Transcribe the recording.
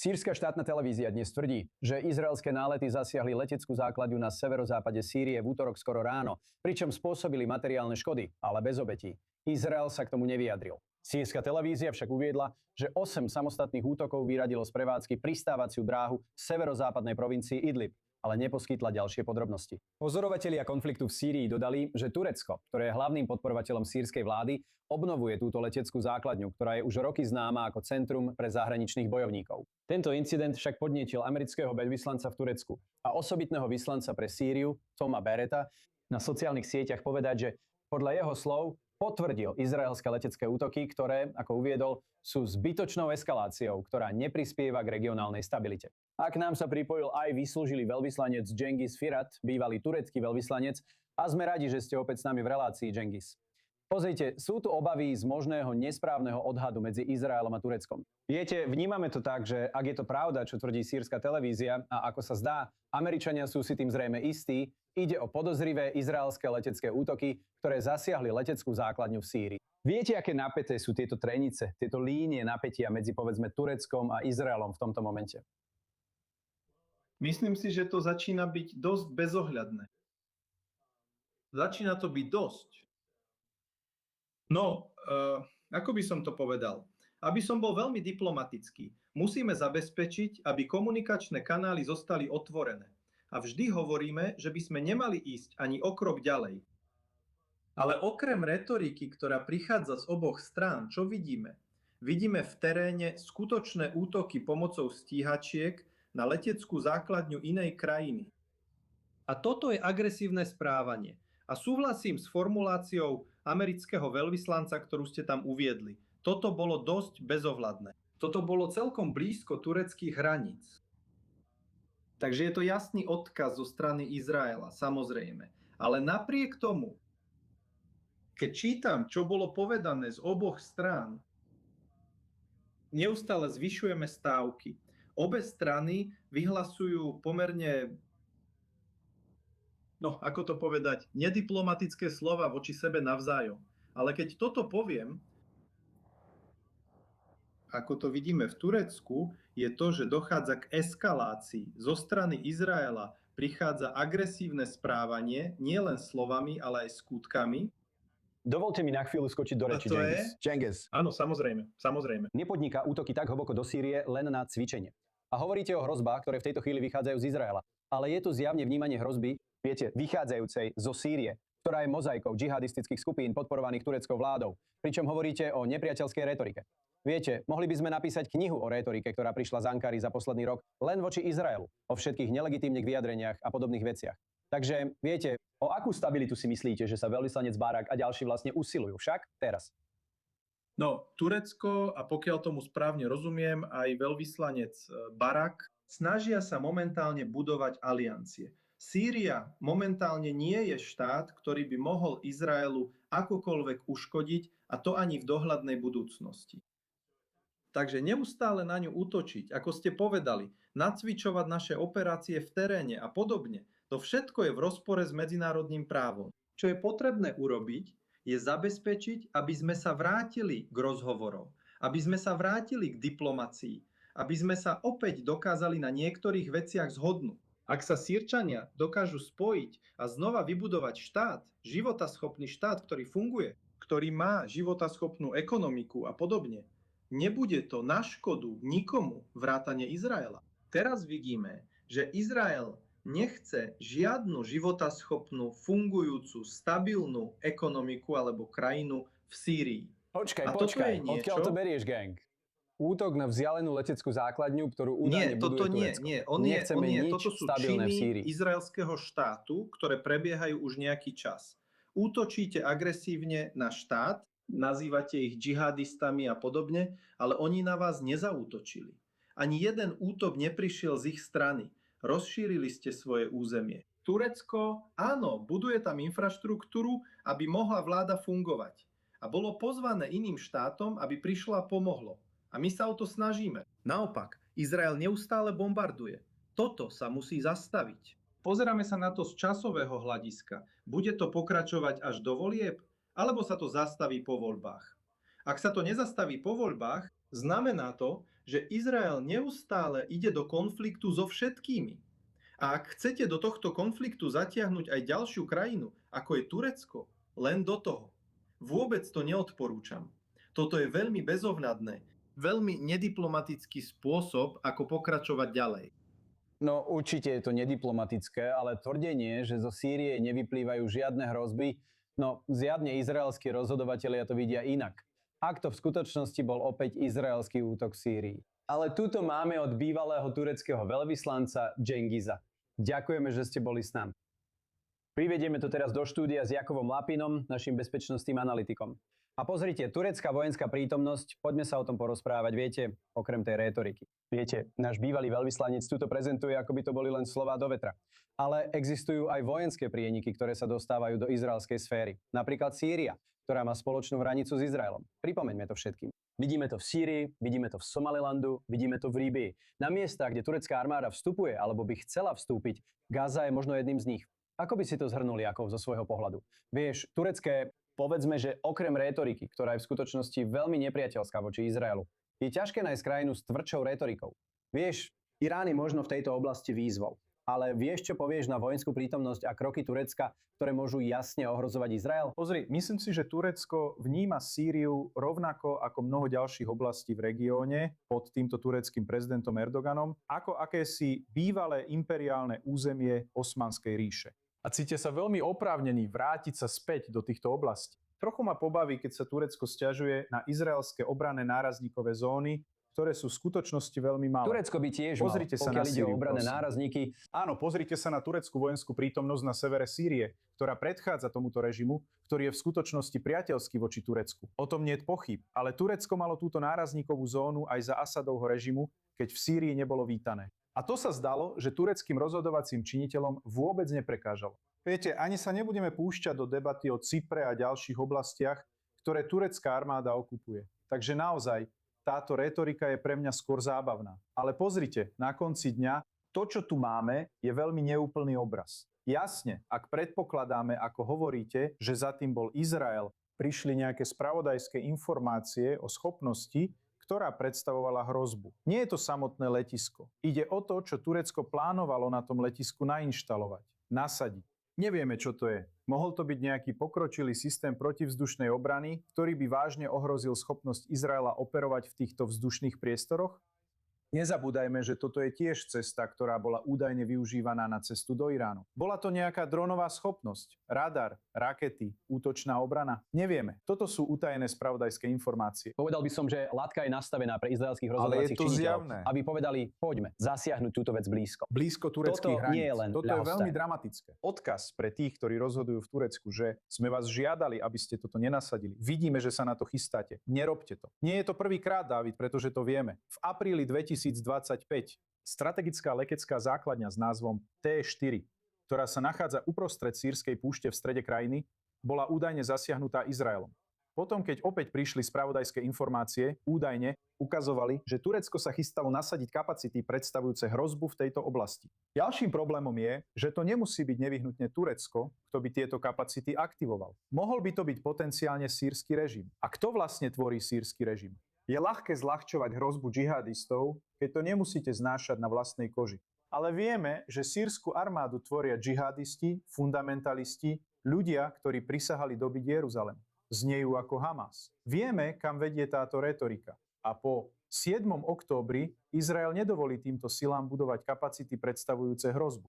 Sýrska štátna televízia dnes tvrdí, že izraelské nálety zasiahli leteckú základňu na severozápade Sýrie v útorok skoro ráno, pričom spôsobili materiálne škody, ale bez obetí. Izrael sa k tomu nevyjadril. Sýrska televízia však uviedla, že 8 samostatných útokov vyradilo z prevádzky pristávaciu dráhu v severozápadnej provincii Idlib, ale neposkytla ďalšie podrobnosti. Pozorovatelia konfliktu v Sýrii dodali, že Turecko, ktoré je hlavným podporovateľom sýrskej vlády, obnovuje túto leteckú základňu, ktorá je už roky známa ako centrum pre zahraničných bojovníkov. Tento incident však podnietil amerického veľvyslanca v Turecku a osobitného vyslanca pre Sýriu, Toma Bereta, na sociálnych sieťach povedať, že podľa jeho slov potvrdil izraelské letecké útoky, ktoré, ako uviedol, sú zbytočnou eskaláciou, ktorá neprispieva k regionálnej stabilite. A k nám sa pripojil aj vyslúžilý veľvyslanec Cengiz Firat, bývalý turecký veľvyslanec, a sme radi, že ste opäť s nami v relácii, Cengiz. Pozrite, sú tu obavy z možného nesprávneho odhadu medzi Izraelom a Tureckom. Viete, vnímame to tak, že ak je to pravda, čo tvrdí sýrska televízia, a ako sa zdá, Američania sú si tým zrejme istí, ide o podozrivé izraelské letecké útoky, ktoré zasiahli leteckú základňu v Sýrii. Viete, aké napäté sú tieto trenice, tieto línie napätia medzi, povedzme, Tureckom a Izraelom v tomto momente? Myslím si, že to začína byť dosť bezohľadné. Začína to byť dosť. No, ako by som to povedal? Aby som bol veľmi diplomatický, musíme zabezpečiť, aby komunikačné kanály zostali otvorené. A vždy hovoríme, že by sme nemali ísť ani o krok ďalej. Ale okrem retoriky, ktorá prichádza z oboch strán, čo vidíme? Vidíme v teréne skutočné útoky pomocou stíhačiek na leteckú základňu inej krajiny. A toto je agresívne správanie. A súhlasím s formuláciou amerického veľvyslanca, ktorú ste tam uviedli. Toto bolo dosť bezohľadné. Toto bolo celkom blízko tureckých hraníc. Takže je to jasný odkaz zo strany Izraela, samozrejme. Ale napriek tomu, keď čítam, čo bolo povedané z oboch strán, neustále zvyšujeme stávky. Obe strany vyhlasujú pomerne, ako to povedať, nediplomatické slova voči sebe navzájom. Ale keď toto poviem, ako to vidíme v Turecku, je to, že dochádza k eskalácii. Zo strany Izraela prichádza agresívne správanie, nielen slovami, ale aj skutkami. Dovolte mi na chvíľu skočiť do reči, Cengiz. Áno, samozrejme. Nepodniká útoky tak hlboko do Sýrie len na cvičenie. A hovoríte o hrozbách, ktoré v tejto chvíli vychádzajú z Izraela. Ale je tu zjavne vnímanie hrozby, viete, vychádzajúcej zo Sýrie, ktorá je mozaikou džihadistických skupín podporovaných tureckou vládou. Pričom hovoríte o nepriateľskej retorike. Viete, mohli by sme napísať knihu o retorike, ktorá prišla z Ankary za posledný rok len voči Izraelu, o všetkých nelegitímnych vyjadreniach a podobných veciach. Takže, viete, o akú stabilitu si myslíte, že sa veľvyslanec Barak a ďalší vlastne usilujú však teraz? No, Turecko, a pokiaľ tomu správne rozumiem, aj veľvyslanec Barak, snažia sa momentálne budovať aliancie. Sýria momentálne nie je štát, ktorý by mohol Izraelu akokoľvek uškodiť, a to ani v dohľadnej budúcnosti. Takže neustále na ňu útočiť, ako ste povedali, nacvičovať naše operácie v teréne a podobne, to všetko je v rozpore s medzinárodným právom. Čo je potrebné urobiť, je zabezpečiť, aby sme sa vrátili k rozhovorom, aby sme sa vrátili k diplomácii, aby sme sa opäť dokázali na niektorých veciach zhodnúť. Ak sa Sýrčania dokážu spojiť a znova vybudovať štát, životaschopný štát, ktorý funguje, ktorý má životaschopnú ekonomiku a podobne, nebude to na škodu nikomu vrátane Izraela. Teraz vidíme, že Izrael nechce žiadnu životaschopnú, fungujúcu, stabilnú ekonomiku alebo krajinu v Sýrii. Počkaj, odkiaľ to berieš, gang? Útok na vzdialenú leteckú základňu, ktorú údajne buduje Turecko. Toto sú činy izraelského štátu, ktoré prebiehajú už nejaký čas. Útočíte agresívne na štát, nazývate ich džihadistami a podobne, ale oni na vás nezaútočili. Ani jeden útok neprišiel z ich strany. Rozšírili ste svoje územie. Turecko, áno, buduje tam infraštruktúru, aby mohla vláda fungovať. A bolo pozvané iným štátom, aby prišlo a pomohlo. A my sa o to snažíme. Naopak, Izrael neustále bombarduje. Toto sa musí zastaviť. Pozeráme sa na to z časového hľadiska. Bude to pokračovať až do volieb? Alebo sa to zastaví po voľbách? Ak sa to nezastaví po voľbách, znamená to, že Izrael neustále ide do konfliktu so všetkými. A ak chcete do tohto konfliktu zatiahnuť aj ďalšiu krajinu, ako je Turecko, len do toho. Vôbec to neodporúčam. Toto je veľmi bezohľadné, veľmi nediplomatický spôsob, ako pokračovať ďalej. No určite je to nediplomatické, ale tvrdenie, že zo Sýrie nevyplývajú žiadne hrozby, no zjavne izraelskí rozhodovatelia to vidia inak. Ak to v skutočnosti bol opäť izraelský útok v Sýrii. Ale tuto máme od bývalého tureckého veľvyslanca Cengiza. Ďakujeme, že ste boli s nami. Privedieme to teraz do štúdia s Jakovom Lapinom, našim bezpečnostným analytikom. A pozrite, turecká vojenská prítomnosť, poďme sa o tom porozprávať, viete, okrem tej rétoriky. Viete, náš bývalý veľvyslanec tuto prezentuje, ako by to boli len slová do vetra. Ale existujú aj vojenské prieniky, ktoré sa dostávajú do izraelskej sféry. Napríklad Sýria, ktorá má spoločnú hranicu s Izraelom. Pripomeňme to všetkým. Vidíme to v Sýrii, vidíme to v Somalilandu, vidíme to v Líbii. Na miestach, kde turecká armáda vstupuje alebo by chcela vstúpiť, Gaza je možno jedným z nich. Ako by si to zhrnul, Jakov, zo svojho pohľadu? Vieš, turecké, povedzme, že okrem rétoriky, ktorá je v skutočnosti veľmi nepriateľská voči Izraelu, je ťažké nájsť krajinu s tvrdšou rétorikou. Vieš, Irán je možno v tejto oblasti výzvou. Ale vieš, čo povieš na vojenskú prítomnosť a kroky Turecka, ktoré môžu jasne ohrozovať Izrael? Pozri, myslím si, že Turecko vníma Sýriu rovnako ako mnoho ďalších oblastí v regióne pod týmto tureckým prezidentom Erdoganom, ako akési bývalé imperiálne územie Osmanskej ríše. A cítia sa veľmi oprávnení vrátiť sa späť do týchto oblastí. Trochu ma pobaví, keď sa Turecko sťažuje na izraelské obranné nárazníkové zóny, ktoré sú v skutočnosti veľmi malé. Turecko by tiež Pozrite mal, sa pokiaľ na ide Sýriu, o obranné prosím. nárazníky. Áno, pozrite sa na tureckú vojenskú prítomnosť na severe Sýrie, ktorá predchádza tomuto režimu, ktorý je v skutočnosti priateľský voči Turecku. O tom nie je pochyb, ale Turecko malo túto nárazníkovú zónu aj za Asadovho režimu, keď v Sýrii nebolo vítané. A to sa zdalo, že tureckým rozhodovacím činiteľom vôbec neprekážalo. Viete, ani sa nebudeme púšťať do debaty o Cypre a ďalších oblastiach, ktoré turecká armáda okupuje. Takže naozaj, táto rétorika je pre mňa skôr zábavná. Ale pozrite, na konci dňa, to, čo tu máme, je veľmi neúplný obraz. Jasne, ak predpokladáme, ako hovoríte, že za tým bol Izrael, prišli nejaké spravodajské informácie o schopnosti, ktorá predstavovala hrozbu. Nie je to samotné letisko. Ide o to, čo Turecko plánovalo na tom letisku nainštalovať, nasadiť. Nevieme, čo to je. Mohol to byť nejaký pokročilý systém protivzdušnej obrany, ktorý by vážne ohrozil schopnosť Izraela operovať v týchto vzdušných priestoroch? Nezabúdajme, že toto je tiež cesta, ktorá bola údajne využívaná na cestu do Iránu. Bola to nejaká dronová schopnosť, radar, rakety, útočná obrana? Nevieme. Toto sú utajené spravodajské informácie. Povedal by som, že latka je nastavená pre izraelských Ale je rozhodovacích to činiteľov, zjavné. aby povedali, poďme zasiahnuť túto vec blízko. Blízko tureckých Toto hraníc. nie je len Toto je ľahostajné. veľmi dramatické. Odkaz pre tých, ktorí rozhodujú v Turecku, že sme vás žiadali, aby ste toto nenasadili. Vidíme, že sa na to chystáte. Nerobte to. Nie je to prvýkrát, Dávid, pretože to vieme. V apríli 2025 strategická letecká základňa s názvom T4, ktorá sa nachádza uprostred sýrskej púšte v strede krajiny, bola údajne zasiahnutá Izraelom. Potom, keď opäť prišli spravodajské informácie, údajne ukazovali, že Turecko sa chystalo nasadiť kapacity predstavujúce hrozbu v tejto oblasti. Ďalším problémom je, že to nemusí byť nevyhnutne Turecko, kto by tieto kapacity aktivoval. Mohol by to byť potenciálne sýrsky režim. A kto vlastne tvorí sýrsky režim? Je ľahké zľahčovať hrozbu džihadistov, keď to nemusíte znášať na vlastnej koži. Ale vieme, že sýrsku armádu tvoria džihadisti, fundamentalisti, ľudia, ktorí prisahali dobiť Jeruzalem. Znejú ako Hamas. Vieme, kam vedie táto retorika. A po 7. októbri Izrael nedovolí týmto silám budovať kapacity predstavujúce hrozbu.